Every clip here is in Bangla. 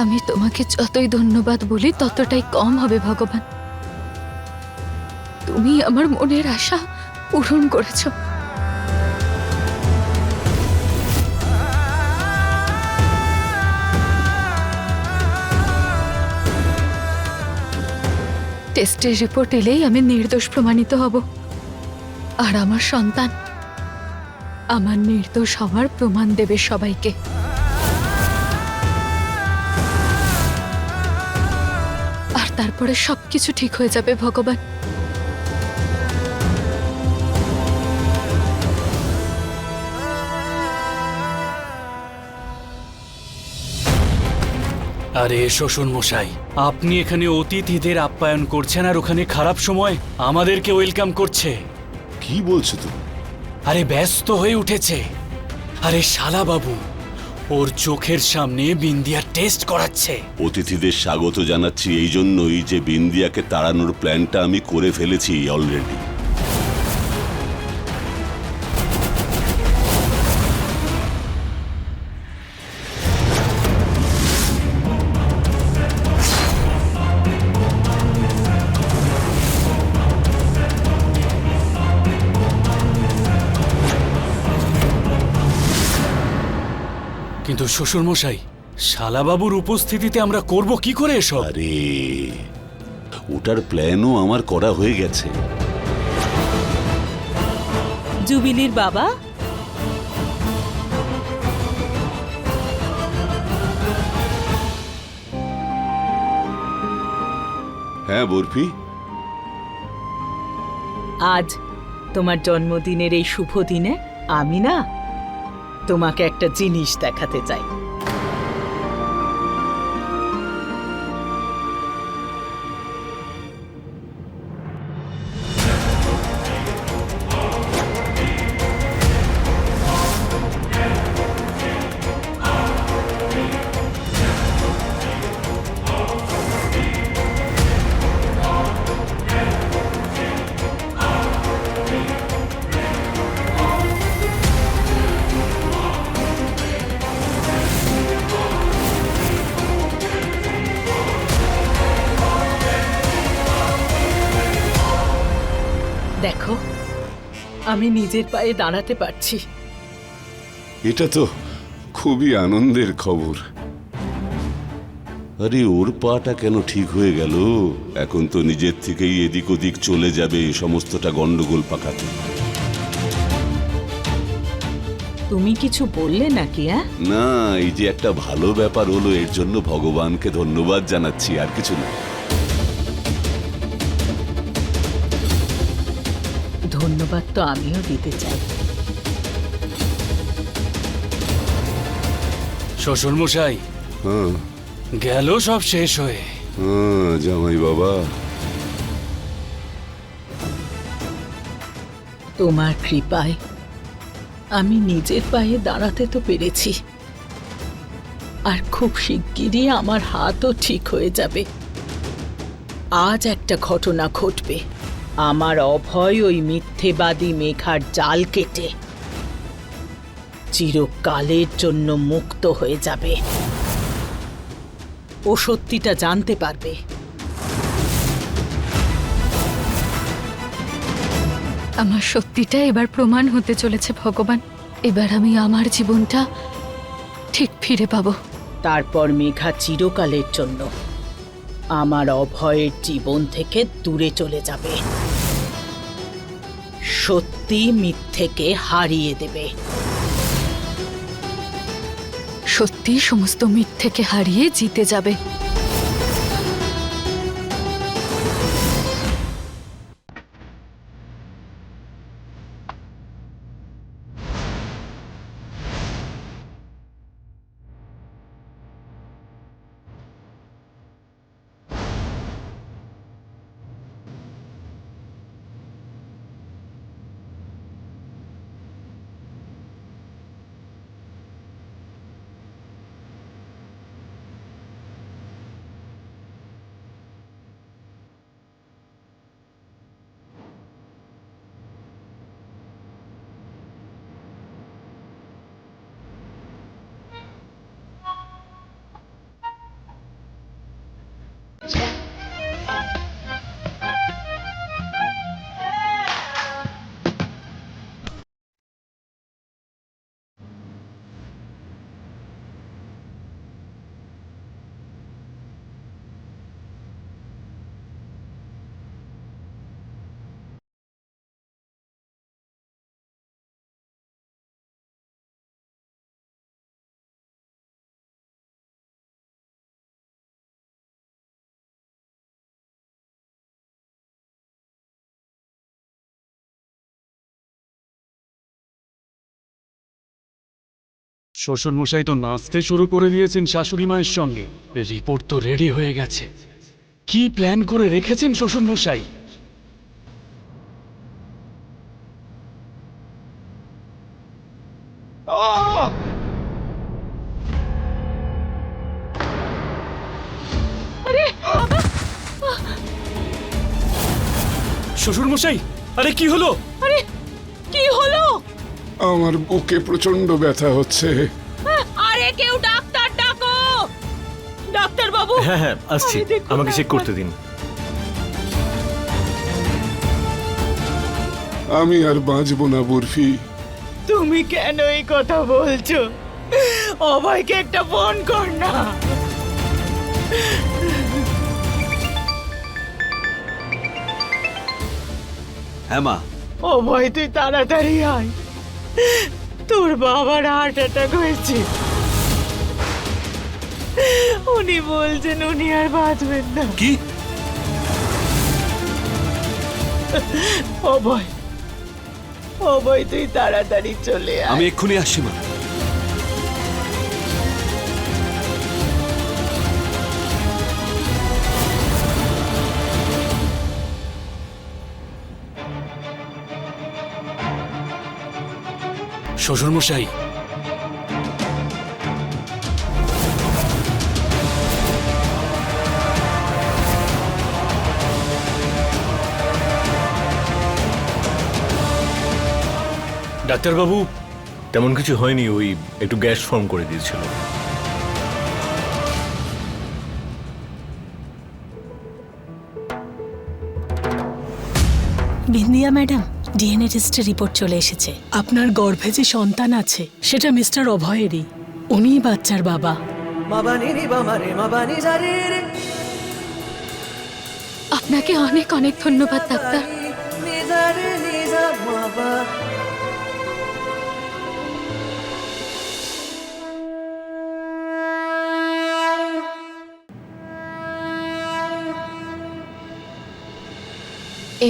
আমি তোমাকে যতই ধন্যবাদ বলি ততটাই কম হবে ভগবান। তুমি আমার মনের আশা পূরণ করেছো। টেস্টের রিপোর্ট এলেই আমি নির্দোষ প্রমাণিত হব, আর আমার সন্তান আমার নির্দোষ হওয়ার প্রমাণ দেবে সবাইকে। আর তারপরে সবকিছু ঠিক হয়ে যাবে ভগবান। আরে শ্বশুর মশাই, আপনি এখানে অতিথিদের আপ্যায়ন করছেন আর ওখানে খারাপ সময় আমাদেরকে ওয়েলকাম করছে। কি বলছো তুমি? আরে ব্যস্ত হয়ে উঠেছে। আরে শালা বাবু ওর চোখের সামনে বিন্দিয়া টেস্ট করাচ্ছে। অতিথিদের স্বাগত জানাচ্ছি এই জন্যই যে বিন্দিয়াকে তাড়ানোর প্ল্যানটা আমি করে ফেলেছি অলরেডি। কিন্তু শ্বশুর মশাই, শালাবাবুর উপস্থিতিতে আমরা করব কি করে এসব? আরে ওটার প্ল্যানও আমার করা হয়ে গেছে। জুবিলির বাবা, হ্যাঁ বরফি, আজ তোমার জন্মদিনের এই শুভ দিনে আমি না তোমাকে একটা জিনিস দেখাতে চাই। দেখো, আমি নিজের পায়ে দাঁড়াতে পারছি। এটা তো খুবই আনন্দের খবর। আরে ওর পাটা কেন ঠিক হয়ে গেল? এখন তো নিজের থেকেই এদিক ওদিক চলে যাবে সমস্তটা গন্ডগোল পাকাতে। তুমি কিছু বললে নাকি? না, এই যে একটা ভালো ব্যাপার হলো এর জন্য ভগবানকে ধন্যবাদ জানাচ্ছি, আর কিছু না। ধন্যবাদ তো আমিও দিতে চাই। শ্বশুর মশাই, হ্যাঁ গেল সব শেষ হয়ে। হ্যাঁ জামাই বাবা, তোমার কৃপায় আমি নিজের পায়ে দাঁড়াতে তো পেরেছি, আর খুব শিগগিরই আমার হাতও ঠিক হয়ে যাবে। আজ একটা ঘটনা ঘটবে, আমার অভয় ওই মিথ্যেবাদী মেঘার জাল কেটে চিরকালের জন্য মুক্ত হয়ে যাবে। ও সত্যিটা জানতে পারবে। আমার সত্যিটা এবার প্রমাণ হতে চলেছে ভগবান। এবার আমি আমার জীবনটা ঠিক ফিরে পাবো। তারপর মেঘা চিরকালের জন্য আমার অভয়ের জীবন থেকে দূরে চলে যাবে, সত্যি মিথ্যেকে হারিয়ে দেবে। সত্যি সমস্ত মিথ্যেকে হারিয়ে জিতে যাবে। শ্বশুর মশাই তো নাচতে শুরু করে দিয়েছেন শাশুড়ি মায়ের সঙ্গে। রিপোর্ট তো রেডি হয়ে গেছে। কি প্ল্যান করে রেখেছেন শ্বশুর মশাই? শ্বশুর মশাই, আরে কি হলো? আরে কি হলো? আমার বুকে প্রচন্ড ব্যথা হচ্ছে। আরে কেউ ডাক্তার ডাকো। ডাক্তার বাবু। হ্যাঁ হ্যাঁ আসছি, আরে দেখুন আমাকে চেক একবার। করতে দিন। আমি আর বাঁচবো না বরফি। তুমি কেন এই কথা বলছো? অভয়কে একটা ফোন কর না। হ্যাঁ মা। অভয় তুই তাড়াতাড়ি আয়, তোর বাবার হার্ট অ্যাটাক হয়েছে। উনি বলছেন উনি আর বাঁচবেন না। কি? অভয়, অভয় তুই তাড়াতাড়ি চলে আয়। আমি এক্ষুনি আসছি মা। শ্বশুর মশাই, ডাক্তারবাবু, তেমন কিছু হয়নি, ওই একটু গ্যাস ফর্ম করে দিয়েছিল। বিন্দিয়া ম্যাডাম, ডিএনএ টেস্টের রিপোর্ট চলে এসেছে। আপনার গর্ভে যে সন্তান আছে সেটা মিস্টার অভয়েরই। উনিই বাচ্চার বাবা। আপনাকে অনেক অনেক ধন্যবাদ ডাক্তার।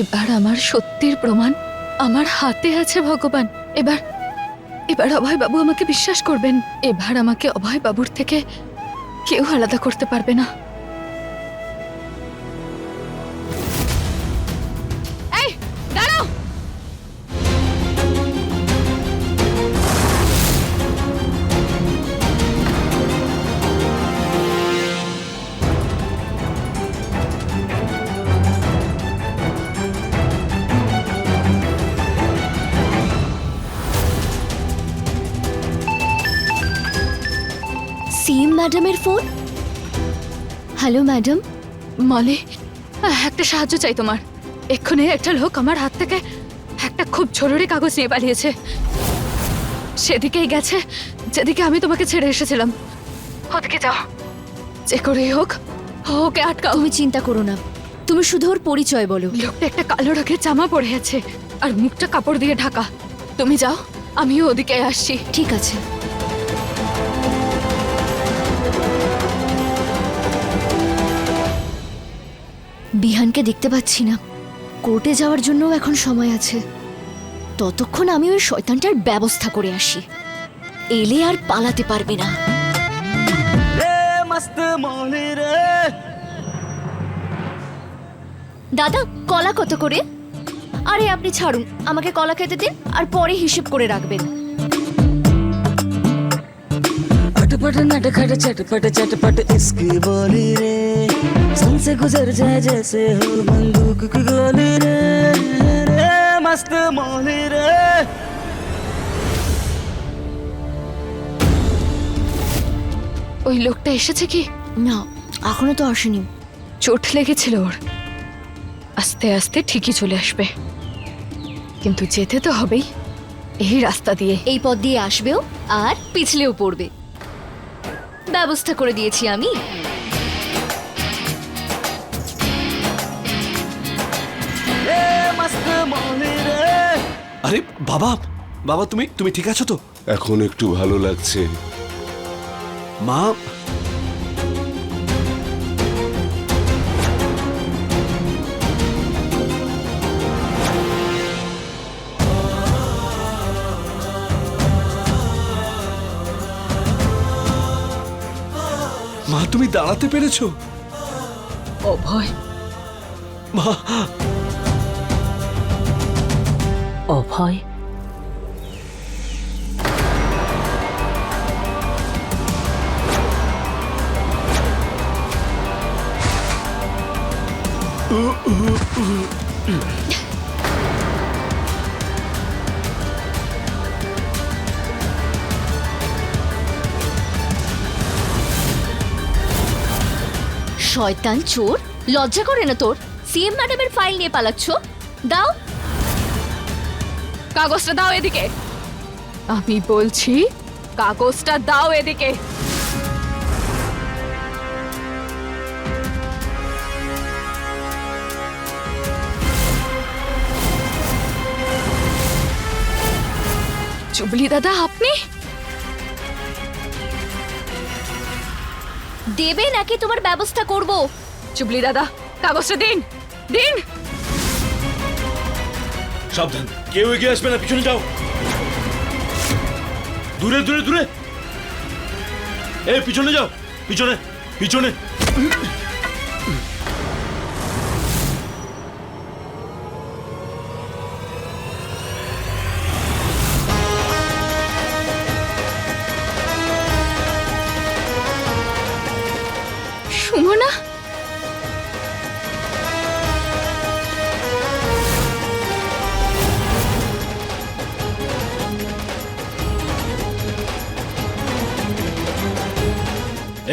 এবার আমার সত্যির প্রমাণ আমার হাতে আছে ভগবান। এবার এবার অভয় বাবু আমাকে বিশ্বাস করবেন। এবার আমাকে অভয় বাবুর থেকে কেউ আলাদা করতে পারবে না। এই দাঁড়াও। সিএম ম্যাডামের ফোন। Hello madam. মলি, একটা সাহায্য চাই তোমার। এক্ষুনি একটা লোক আমার হাত থেকে একটা খুব জরুরি কাগজ নিয়ে পালিয়েছে। সেদিকেই গেছে যেদিকে আমি তোমাকে ছেড়ে এসেছিলাম। ওদিকে যাও, যে করেই হোক ওকে আটকাও। তুমি চিন্তা করো না, তুমি শুধু ওর পরিচয় বলো। লোকটা একটা কালো রঙের জামা পরে আছে আর মুখটা কাপড় দিয়ে ঢাকা। তুমি যাও, আমিও ওদিকে আসছি। ঠিক আছে। বিহানকে দেখতে পাচ্ছি না। কোর্টে যাওয়ার জন্য এখন সময় আছে। ততক্ষণ আমি ওই শয়তানটার ব্যবস্থা করে আসি। এলে আর পালাতে পারবে না। দাদা, কলা কত করে? আরে আপনি ছাড়ুন, আমাকে কলা খেতে দিন আর পরে হিসেব করে রাখবেন। अटपट नटखट चटपट चटपट इसकी बोली रे, सुन से गुजर जाए जैसे हो बंदूक की गोली रे, रे मस्त मोली रे। ওই লোকটা এসেছে কি? না, এখনো তো আসেনি। চোট লেগেছিল ওর, আস্তে আস্তে ঠিকই চলে আসবে, কিন্তু যেতে তো হবেই এই রাস্তা দিয়ে। এই পথ দিয়ে আসবেও আর পিছলেও পড়বে, ব্যবস্থা করে দিয়েছি আমি। রে মস্ত মনে রে। আরে বাবা, বাবা তুমি তুমি ঠিক আছো তো? এখন একটু ভালো লাগছে। মা, মা তুমি দাঁড়াতে পেরেছো? অভয়, মা, অভয়, শয়তান চোর, লজ্জা করে না তোর? সিএম ম্যাডামের ফাইল নিয়ে পালাচ্ছ? দাও কাগজটা দাও এদিকে, আমি বলছি কাগজটা দাও এদিকে। চুবলি দাদা, আপনি দেবে নাকি তোমার ব্যবস্থা করব? চুবলি দাদা, কাগজটা দিন, দিন। সাবধান, কেউ এগিয়ে আসবে না, পিছনে যাও। দূরে দূরে দূরে, এই পিছনে যাও, পিছনে পিছনে। সুমনা,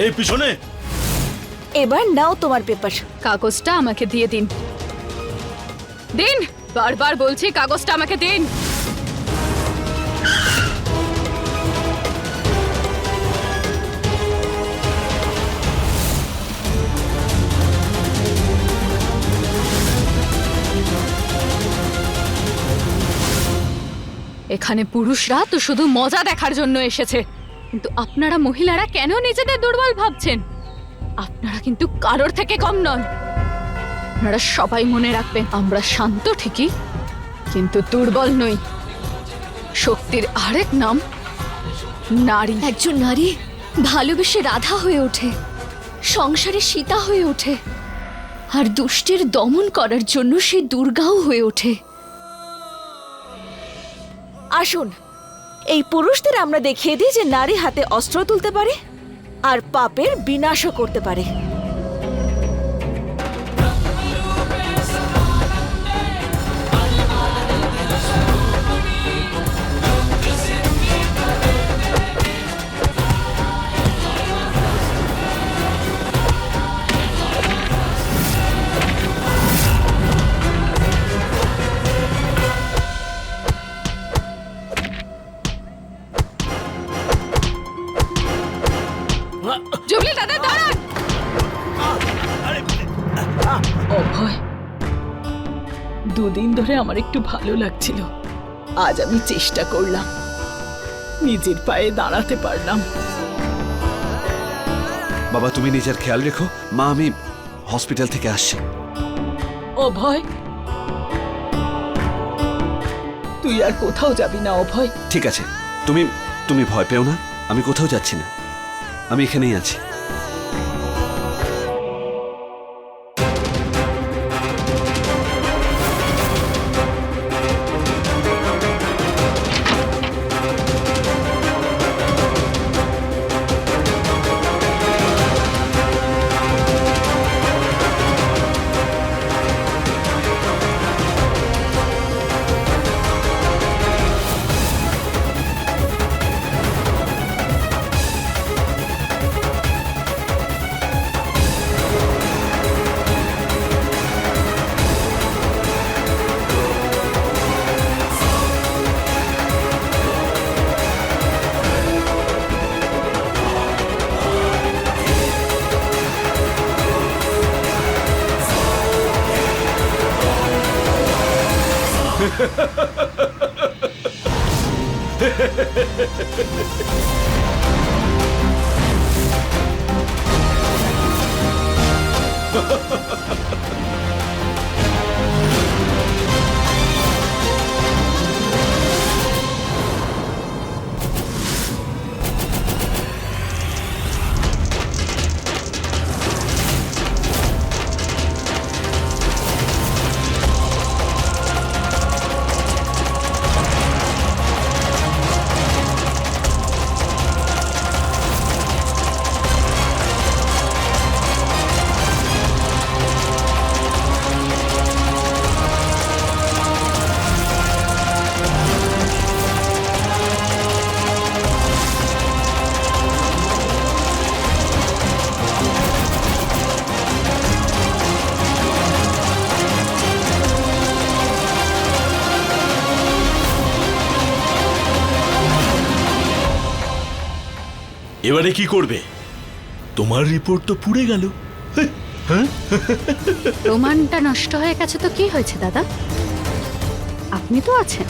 এই পিছনে। এবার নাও তোমার পেপার। কাগজটা আমাকে দিয়ে দিন, দিন, বারবার বলছি কাগজটা আমাকে দিন। এখানে পুরুষরা তো শুধু মজা দেখার জন্য এসেছে, কিন্তু আপনারা মহিলারা কেন নিজেদের দুর্বল ভাবছেন? আপনারা কিন্তু কারোর থেকে কম নন। আপনারা সবাই মনে রাখবেন, আমরা শান্ত ঠিকই, কিন্তু দুর্বল নই। শক্তির আরেক নাম নারী। একজন নারী ভালোবেসে রাধা হয়ে ওঠে, সংসারে সীতা হয়ে ওঠে, আর দুষ্টের দমন করার জন্য সে দুর্গাও হয়ে ওঠে। আসুন, এই পুরুষদের আমরা দেখিয়ে দিই যে নারী হাতে অস্ত্র তুলতে পারে আর পাপের বিনাশও করতে পারে। জুবলি দাদা, দাঁড়ান। অভয়, দুদিন ধরে আমার একটু ভালো লাগছিল, আজ আমি চেষ্টা করলাম, নিজের পায়ে দাঁড়াতে পারলাম। বাবা তুমি নিজের খেয়াল রেখো। মা, আমি হসপিটাল থেকে আসছি। অভয়, তুই আর কোথাও যাবি না অভয়। ঠিক আছে, তুমি তুমি ভয় পেও না, আমি কোথাও যাচ্ছি না, আমি এখানেই আছি। এবারে কি করবে? তোমার রিপোর্ট তো পুড়ে গেল। প্রমাণটা নষ্ট হয়ে গেছে তো কি হয়েছে দাদা? আপনি তো আছেন।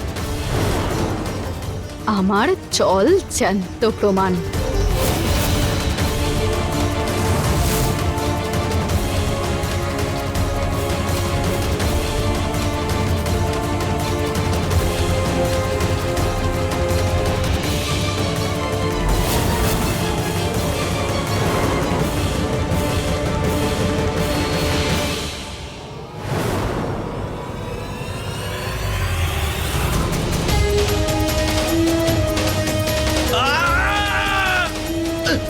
আমার চল জ্যান্ত প্রমাণ।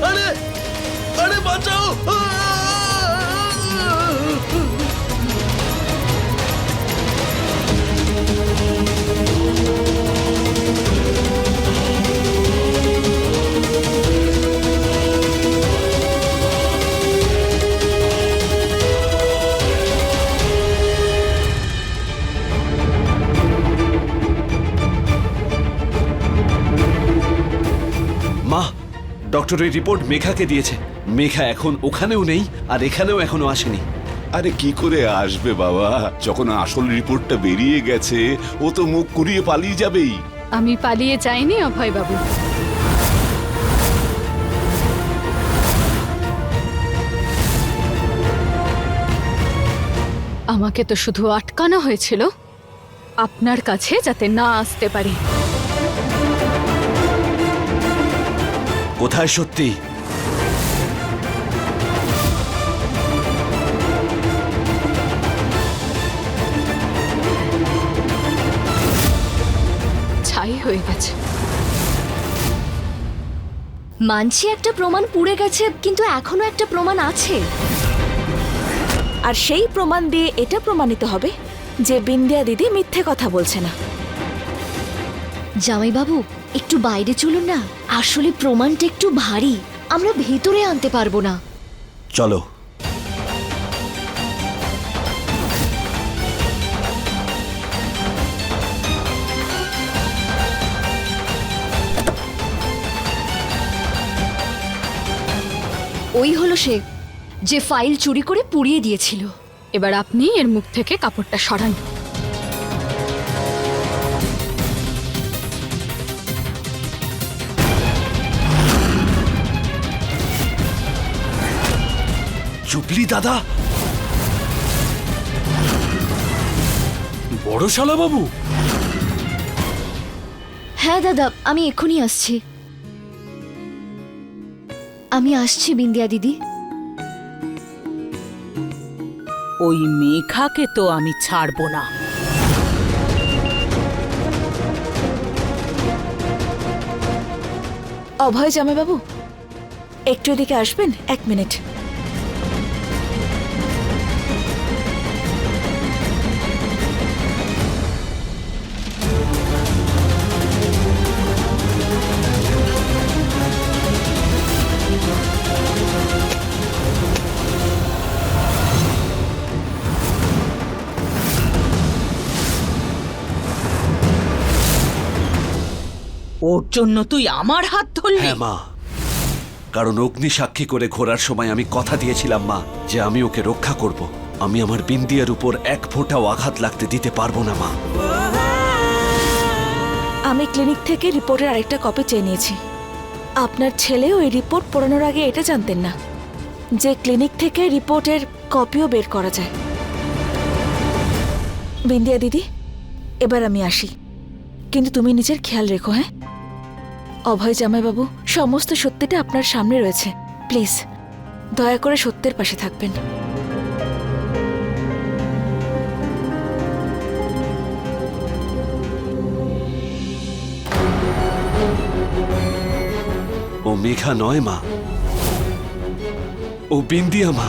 আরে আরে বাঁচাও! মা, ডক্টর এই রিপোর্ট মেঘাকে দিয়েছে। মেঘা এখন ওখানেও নেই আর এখানেও এখনো আসেনি। আরে কি করে আসবে বাবা? যখন আসল রিপোর্টটা বেরিয়ে গেছে ও তো মুখ কুড়িয়ে পালিয়ে যাবেই। আমি পালিয়ে যাইনি অভয় বাবু। আমাকে তো শুধু আটকানো হয়েছিল আপনার কাছে যাতে না আসতে পারি। কোথায় সত্যি? ছাই হয়ে গেছে। মানছি একটা প্রমাণ পুড়ে গেছে, কিন্তু এখনো একটা প্রমাণ আছে। আর সেই প্রমাণ দিয়ে এটা প্রমাণিত হবে যে বিন্দিয়া দিদি মিথ্যে কথা বলছে না। জামাইবাবু, একটু বাইরে চলুন না। আসলে প্রমাণটা একটু ভারী, আমরা ভেতরে আনতে পারবো না। চলো। ওই হলো সে, যে ফাইল চুরি করে পুড়িয়ে দিয়েছিল। এবার আপনি এর মুখ থেকে কাপড়টা সরান। চুপলি দাদা? বড় শালা বাবু? হ্যাঁ দাদা, আমি এক্ষুনি আসছি। আমি আসছি বিন্দিয়া দিদি। ওই মেঘাকে তো আমি ছাড়বো না। অভয় জামাইবাবু, একটু এদিকে আসবেন? 1 মিনিট। ওর জন্য তুই আমার হাত ধরলি? হ্যাঁ মা, কারণ অগ্নি সাক্ষী করে ঘোরার সময় আমি কথা দিয়েছিলাম মা যে আমি ওকে রক্ষা করব। আমি আমার বিন্দিয়ার উপর এক ফোঁটাও আঘাত লাগতে দিতে পারবো না মা। আমি ক্লিনিক থেকে রিপোর্টের আরেকটা কপি চেয়ে নিয়েছি। আপনার ছেলে ওই রিপোর্ট পড়ানোর আগে এটা জানতেন না যে ক্লিনিক থেকে রিপোর্টের কপিও বের করা যায়। বিন্দিয়া দিদি, এবার আমি আসি, কিন্তু তুমি নিজের খেয়াল রেখো। হ্যাঁ, অভয় জামাইবাবু, সমস্ত সত্যিটা আপনার সামনে রয়েছে। প্লিজ দয়া করে সত্যের পাশে থাকবেন। ও মেঘা নয় মা, ও বিন্দিয়া মা।